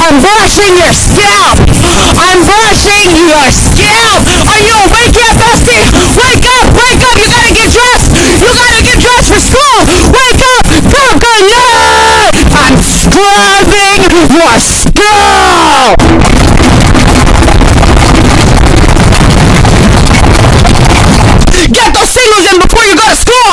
I'm brushing your scalp. I'm brushing your scalp. Are you awake yet, bestie? Wake up, wake up. You gotta get dressed. You gotta get dressed for school. Wake up. Coconut. I'm scrubbing your scalp. Get those singles in before you go to school.